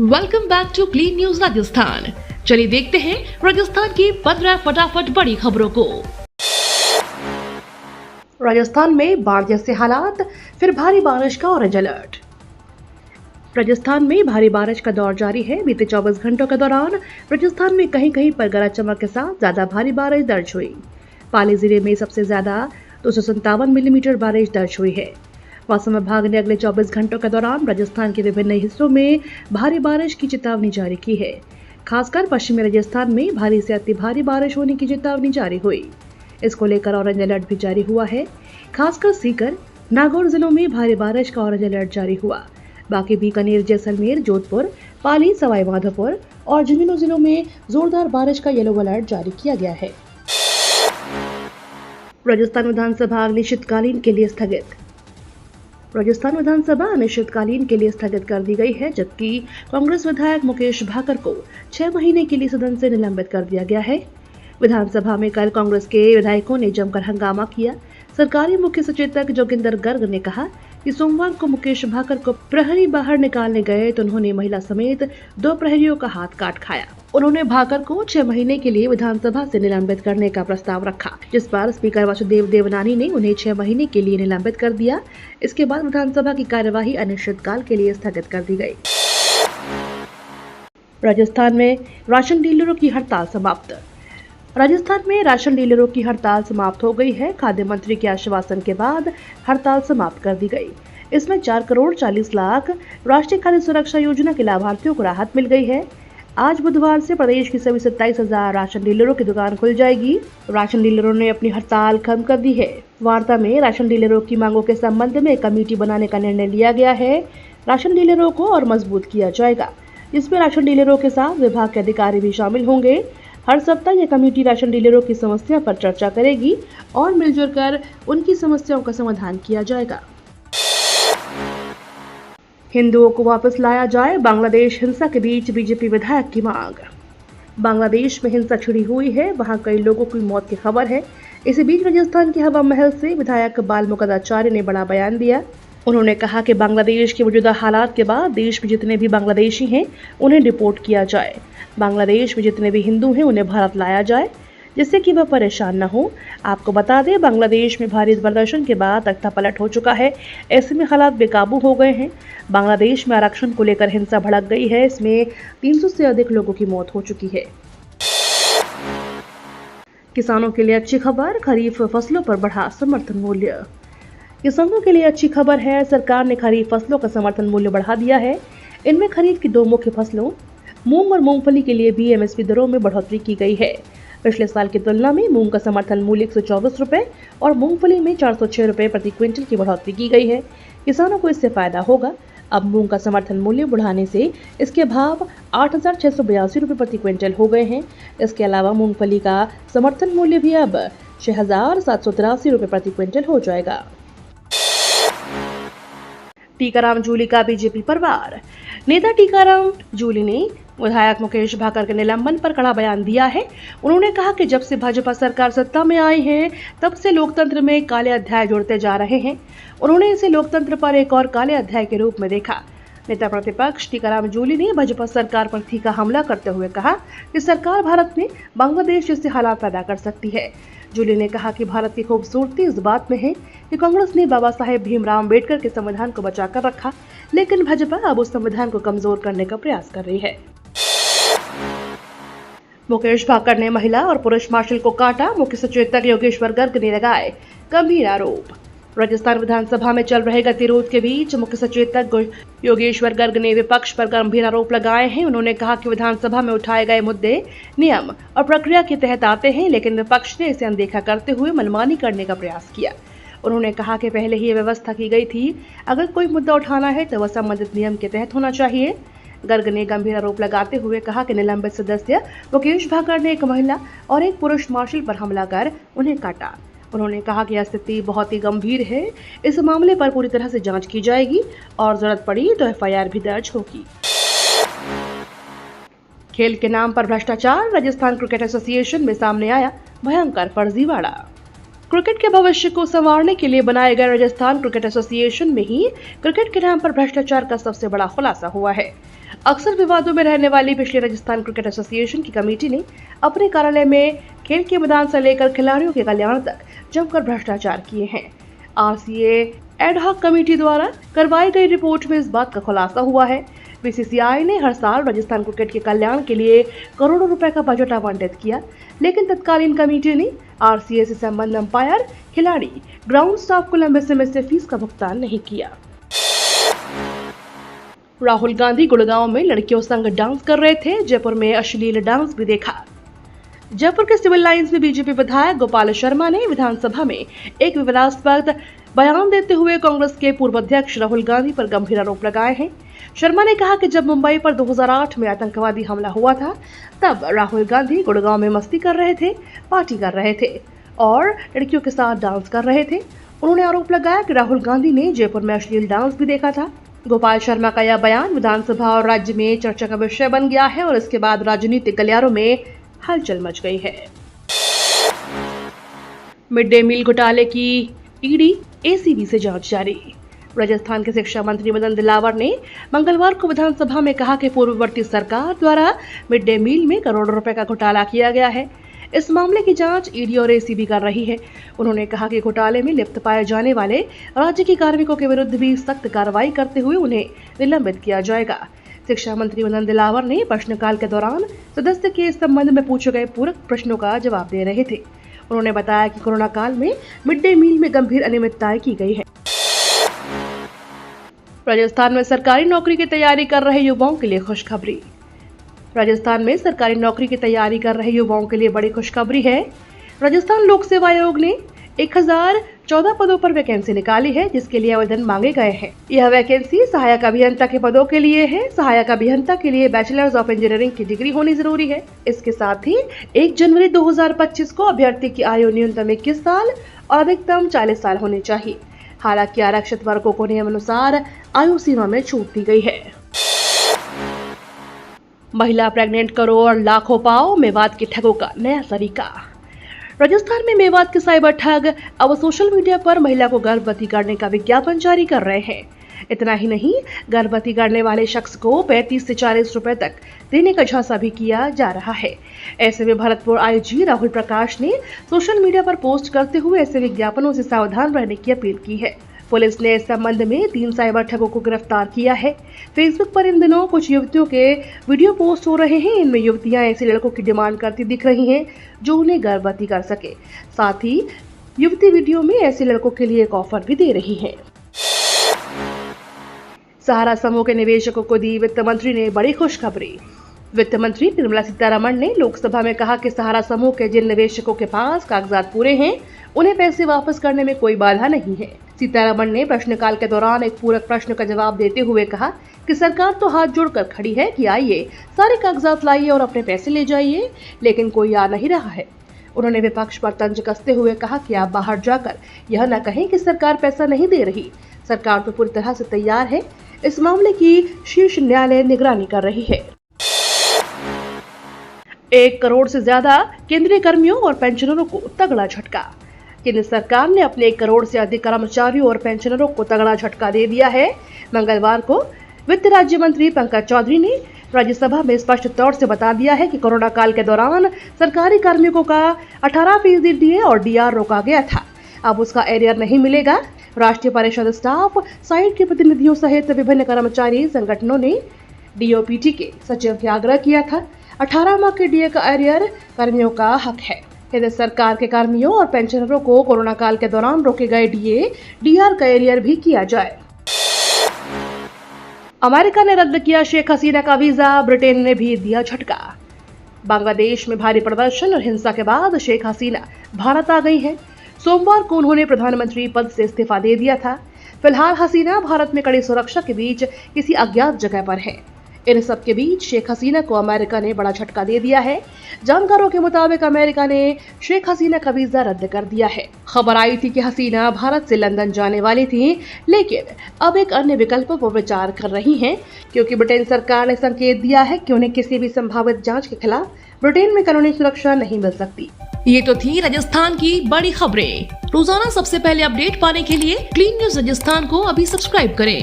Welcome back to clean news Rajasthan. चलिए देखते हैं राजस्थान की 15 फटाफट बड़ी खबरों को। राजस्थान में बाढ़ जैसे हालात, फिर भारी बारिश का ऑरेंज अलर्ट। राजस्थान में भारी बारिश का दौर जारी है। बीते 24 घंटों के दौरान राजस्थान में कहीं कहीं पर गरज चमक के साथ ज्यादा भारी बारिश दर्ज हुई। पाली जिले में सबसे ज्यादा 257 मिलीमीटर बारिश दर्ज हुई है। मौसम विभाग ने अगले 24 घंटों के दौरान राजस्थान के विभिन्न हिस्सों में भारी बारिश की चेतावनी जारी की है। खासकर पश्चिमी राजस्थान में भारी से अति भारी बारिश होने की चेतावनी जारी हुई। इसको लेकर ऑरेंज अलर्ट भी जारी हुआ है। खासकर सीकर, नागौर जिलों में भारी बारिश का ऑरेंज अलर्ट जारी हुआ। बाकी बीकानेर, जैसलमेर, जोधपुर, पाली, सवाई माधोपुर और झुंझुनू जिलों में जोरदार बारिश का येलो अलर्ट जारी किया गया है। राजस्थान विधानसभा अनिश्चितकालीन के लिए स्थगित। राजस्थान विधानसभा अनिश्चितकालीन के लिए स्थगित कर दी गई है, जबकि कांग्रेस विधायक मुकेश भाकर को 6 महीने के लिए सदन से निलंबित कर दिया गया है। विधानसभा में कल कांग्रेस के विधायकों ने जमकर हंगामा किया। सरकारी मुख्य सचेतक जोगिंदर गर्ग ने कहा कि सोमवार को मुकेश भाकर को प्रहरी बाहर निकालने गए तो उन्होंने महिला समेत 2 प्रहरियों का हाथ काट खाया। उन्होंने भाकर को 6 महीने के लिए विधानसभा से निलंबित करने का प्रस्ताव रखा, जिस पर स्पीकर वासुदेव देवनानी ने उन्हें 6 महीने के लिए निलंबित कर दिया। इसके बाद विधानसभा की कार्यवाही अनिश्चितकाल के लिए स्थगित कर दी गई। राजस्थान में राशन डीलरों की हड़ताल समाप्त। राजस्थान में राशन डीलरों की हड़ताल समाप्त हो गई है। खाद्य मंत्री के आश्वासन के बाद हड़ताल समाप्त कर दी गई। इसमें 4 करोड़ 40 लाख राष्ट्रीय खाद्य सुरक्षा योजना के लाभार्थियों को राहत मिल गई है। आज बुधवार से प्रदेश की सभी 27,000 राशन डीलरों की दुकान खुल जाएगी। राशन डीलरों ने अपनी हड़ताल खत्म कर दी है। वार्ता में राशन डीलरों की मांगों के संबंध में कमेटी बनाने का निर्णय लिया गया है। राशन डीलरों को और मजबूत किया जाएगा, जिसमें राशन डीलरों के साथ विभाग के अधिकारी भी शामिल होंगे। हर सप्ताह यह कमेटी राशन डीलरों की समस्या पर चर्चा करेगी और मिलजुल कर उनकी समस्याओं का समाधान किया जाएगा। हिंदुओं को वापस लाया जाए, बांग्लादेश हिंसा के बीच बीजेपी विधायक की मांग। बांग्लादेश में हिंसा छिड़ी हुई है, वहां कई लोगों की मौत की खबर है। इसी बीच राजस्थान के हवा महल से विधायक बाल मुकद्दाचार्य ने बड़ा बयान दिया। उन्होंने कहा कि बांग्लादेश के मौजूदा हालात के बाद देश में जितने भी बांग्लादेशी हैं उन्हें डिपोर्ट किया जाए। बांग्लादेश में जितने भी हिंदू हैं उन्हें भारत लाया जाए, जिससे कि वह परेशान न हो। आपको बता दें, बांग्लादेश में भारी प्रदर्शन के बाद तख्ता पलट हो चुका है। ऐसे में हालात बेकाबू हो गए हैं। बांग्लादेश में आरक्षण को लेकर हिंसा भड़क गई है। इसमें 300 से अधिक लोगों की मौत हो चुकी है। किसानों के लिए अच्छी खबर, खरीफ फसलों पर बढ़ा समर्थन मूल्य। किसानों के लिए अच्छी खबर है, सरकार ने खरीफ फसलों का समर्थन मूल्य बढ़ा दिया है। इनमें खरीफ की 2 मुख्य फसलों मूंग और मूंगफली के लिए भी एमएसपी दरों में बढ़ोतरी की गई है। पिछले साल की तुलना में मूंग का समर्थन मूल्य 124 रुपए और मूंगफली में 406 रुपए प्रति क्विंटल की बढ़ोतरी की गई है। किसानों को इससे फायदा होगा। अब मूंग का समर्थन मूल्य बढ़ाने से इसके भाव 8,682 रुपए प्रति क्विंटल हो गए हैं। इसके अलावा मूंगफली का समर्थन मूल्य भी अब 6,783 रुपए प्रति क्विंटल हो जाएगा। टीकाराम जूली का बीजेपी पर वार। नेता टीकाराम जूली ने विधायक मुकेश भाकर के निलंबन पर कड़ा बयान दिया है। उन्होंने कहा कि जब से भाजपा सरकार सत्ता में आई है, तब से लोकतंत्र में काले अध्याय जुड़ते जा रहे हैं। उन्होंने इसे लोकतंत्र पर एक और काले अध्याय के रूप में देखा। नेता प्रतिपक्ष टीकाराम जूली ने भाजपा सरकार पर तीखा हमला करते हुए कहा कि सरकार भारत में बांग्लादेश जैसे हालात पैदा कर सकती है। जूली ने कहा कि भारत की खूबसूरती इस बात में है कि कांग्रेस ने बाबा साहेब भीमराव अम्बेडकर के संविधान को बचाकर रखा, लेकिन भाजपा अब उस संविधान को कमजोर करने का प्रयास कर रही है। मुकेश भाकर ने महिला और पुरुष मार्शल को काटा, मुख्य सचेतक योगेश्वर गर्ग ने लगाए गंभीर आरोप। राजस्थान विधानसभा में चल रहे गतिरोध के बीच मुख्य सचेतक योगेश्वर गर्ग ने विपक्ष पर गंभीर आरोप लगाए हैं। उन्होंने कहा कि विधानसभा में उठाए गए मुद्दे नियम और प्रक्रिया के तहत आते हैं, लेकिन विपक्ष ने इसे अनदेखा करते हुए मनमानी करने का प्रयास किया। उन्होंने कहा कि पहले ही व्यवस्था की गई थी, अगर कोई मुद्दा उठाना है तो वह संबंधित नियम के तहत होना चाहिए। गर्ग ने गंभीर आरोप लगाते हुए कहा कि निलंबित सदस्य मुकेश भाकर ने एक महिला और एक पुरुष मार्शल पर हमला कर उन्हें काटा। उन्होंने कहा कि यह स्थिति बहुत ही गंभीर है। इस मामले पर पूरी तरह से जांच की जाएगी और जरूरत पड़ी तो एफआईआर भी दर्ज होगी। खेल के नाम पर भ्रष्टाचार, राजस्थान क्रिकेट एसोसिएशन में सामने आया भयंकर फर्जीवाड़ा। क्रिकेट के भविष्य को संवारने के लिए बनाए गए राजस्थान क्रिकेट एसोसिएशन में ही क्रिकेट के नाम पर भ्रष्टाचार का सबसे बड़ा खुलासा हुआ है। अक्सर विवादों में रहने वाली पिछले राजस्थान क्रिकेट एसोसिएशन की कमेटी ने अपने कार्यालय में खेल के मैदान से लेकर खिलाड़ियों के कल्याण तक जमकर भ्रष्टाचार किए हैं। आरसीए एडहॉक कमेटी द्वारा करवाई गई रिपोर्ट में इस बात का खुलासा हुआ है। बीसीसीआई ने हर साल राजस्थान क्रिकेट के कल्याण के लिए करोड़ों रुपए का बजट आवंटित किया, लेकिन तत्कालीन कमेटी ने आरसीए से संबंध अंपायर, खिलाड़ी, ग्राउंड स्टाफ को लंबे समय से फीस का भुगतान नहीं किया। राहुल गांधी गुड़गांव में लड़कियों संग डांस कर रहे थे। जयपुर में अश्लील डांस भी देखा। जयपुर के सिविल लाइंस में बीजेपी विधायक गोपाल शर्मा ने विधानसभा में एक विवादास्पद बयान देते हुए कांग्रेस के पूर्व अध्यक्ष राहुल गांधी पर गंभीर आरोप लगाए हैं। शर्मा ने कहा कि जब मुंबई पर 2008 में आतंकवादी हमला हुआ था, तब राहुल गांधी गुड़गांव में मस्ती कर रहे थे, पार्टी कर रहे थे और लड़कियों के साथ डांस कर रहे थे। उन्होंने आरोप लगाया कि राहुल गांधी ने जयपुर में अश्लील डांस भी देखा था। गोपाल शर्मा का यह बयान विधानसभा और राज्य में चर्चा का विषय बन गया है और इसके बाद राजनीतिक गलियारों में हलचल मच गई है। मिड डे मील घोटाले की ईडी एसीबी से जांच जारी। राजस्थान के शिक्षा मंत्री मदन दिलावर ने मंगलवार को विधानसभा में कहा कि पूर्ववर्ती सरकार द्वारा मिड डे मील में करोड़ों रुपए का घोटाला किया गया है। इस मामले की जांच ईडी और एसीबी कर रही है। उन्होंने कहा कि घोटाले में लिप्त पाए जाने वाले राज्य के कार्मिकों के विरुद्ध भी सख्त कार्रवाई करते हुए उन्हें निलंबित किया जाएगा। शिक्षा मंत्री मदन दिलावर ने प्रश्नकाल के दौरान सदस्य के इस संबंध में पूछे गए पूरक प्रश्नों का जवाब दे रहे थे। उन्होंने बताया कि कोरोना काल में मिड डे मील में गंभीर अनियमितताएं की गई है। राजस्थान में सरकारी नौकरी की तैयारी कर रहे युवाओं के लिए खुशखबरी। राजस्थान में सरकारी नौकरी की तैयारी कर रहे युवाओं के लिए बड़ी खुशखबरी है। राजस्थान लोक सेवा आयोग ने 1014 पदों पर वैकेंसी निकाली है, जिसके लिए आवेदन मांगे गए हैं। यह वैकेंसी सहायक अभियंता के पदों के लिए है। सहायक अभियंता के लिए बैचलर्स ऑफ इंजीनियरिंग की डिग्री होनी जरूरी है। इसके साथ ही 1 जनवरी 2025 को अभ्यर्थी की आयु न्यूनतम 21 साल और अधिकतम 40 साल होनी चाहिए। हालांकि आरक्षित वर्गों को नियम अनुसार आयु सीमा में छूट दी गई है। महिला प्रेग्नेंट करो और लाखों पाओ, मेवात के ठगों का नया तरीका। राजस्थान में मेवात के साइबर ठग अब सोशल मीडिया पर महिला को गर्भवती करने का विज्ञापन जारी कर रहे हैं। इतना ही नहीं, गर्भवती करने वाले शख्स को 35 से 40 रुपए तक देने का झांसा भी किया जा रहा है। ऐसे में भरतपुर आईजी राहुल प्रकाश ने सोशल मीडिया पर पोस्ट करते हुए ऐसे विज्ञापनों से सावधान रहने की अपील की है। पुलिस ने इस संबंध में 3 साइबर ठगों को गिरफ्तार किया है। फेसबुक पर इन दिनों कुछ युवतियों के वीडियो पोस्ट हो रहे हैं। इनमें युवतियां ऐसे लड़कों की डिमांड करती दिख रही हैं जो उन्हें गर्भवती कर सके। साथ ही युवती वीडियो में ऐसे लड़कों के लिए एक ऑफर भी दे रही है। सहारा समूह के निवेशकों को दी वित्त मंत्री ने बड़ी खुशखबरी। वित्त मंत्री निर्मला सीतारमण ने लोकसभा में कहा कि सहारा समूह के जिन निवेशकों के पास कागजात पूरे हैं, उन्हें पैसे वापस करने में कोई बाधा नहीं है। सीतारमण ने प्रश्नकाल के दौरान एक पूरक प्रश्न का जवाब देते हुए कहा कि सरकार तो हाथ जोड़कर खड़ी है कि आइए सारे कागजात लाइए और अपने पैसे ले जाइए, लेकिन कोई आ नहीं रहा है। उन्होंने विपक्ष पर तंज कसते हुए कहा कि आप बाहर जाकर यह न कहें कि सरकार पैसा नहीं दे रही। सरकार तो पूरी तरह से तैयार है। इस मामले की शीर्ष न्यायालय निगरानी कर रही है। 1 करोड़ से ज्यादा केंद्रीय कर्मियों और पेंशनरों को तगड़ा झटका। केंद्र सरकार ने अपने 1 करोड़ से अधिक कर्मचारियों और पेंशनरों को तगड़ा झटका दे दिया है। मंगलवार को वित्त राज्य मंत्री पंकज चौधरी ने राज्यसभा में स्पष्ट तौर से बता दिया है कि कोरोना काल के दौरान सरकारी कार्मिकों का 18% डीए और डीआर रोका गया था। अब उसका एरियर नहीं मिलेगा। राष्ट्रीय परिषद स्टाफ, साइट के प्रतिनिधियों सहित विभिन्न कर्मचारी संगठनों ने डीओपीटी के सचिव से आग्रह किया था। 18 माह के डीए का एरियर कर्मियों का हक है। केंद्र सरकार के कर्मियों और पेंशनरों को कोरोना काल के दौरान रोके गए डीए, डीआर का एरियर भी किया जाए। अमेरिका ने रद्द किया शेख हसीना का वीजा, ब्रिटेन ने भी दिया झटका। बांग्लादेश में भारी प्रदर्शन और हिंसा के बाद शेख हसीना भारत आ गई हैं। सोमवार को उन्होंने प्रधानमंत्री पद से इस्तीफा दे दिया था। फिलहाल हसीना भारत में कड़ी सुरक्षा के बीच किसी अज्ञात जगह पर है। इन सब के बीच शेख हसीना को अमेरिका ने बड़ा झटका दे दिया है। जानकारों के मुताबिक अमेरिका ने शेख हसीना का वीजा रद्द कर दिया है। खबर आई थी कि हसीना भारत से लंदन जाने वाली थी, लेकिन अब एक अन्य विकल्प पर विचार कर रही हैं, क्योंकि ब्रिटेन सरकार ने संकेत दिया है कि उन्हें किसी भी संभावित जांच के खिलाफ ब्रिटेन में कानूनी सुरक्षा नहीं मिल सकती। ये तो थी राजस्थान की बड़ी खबरें। रोजाना सबसे पहले अपडेट पाने के लिए क्लीन न्यूज राजस्थान को अभी सब्सक्राइब करें।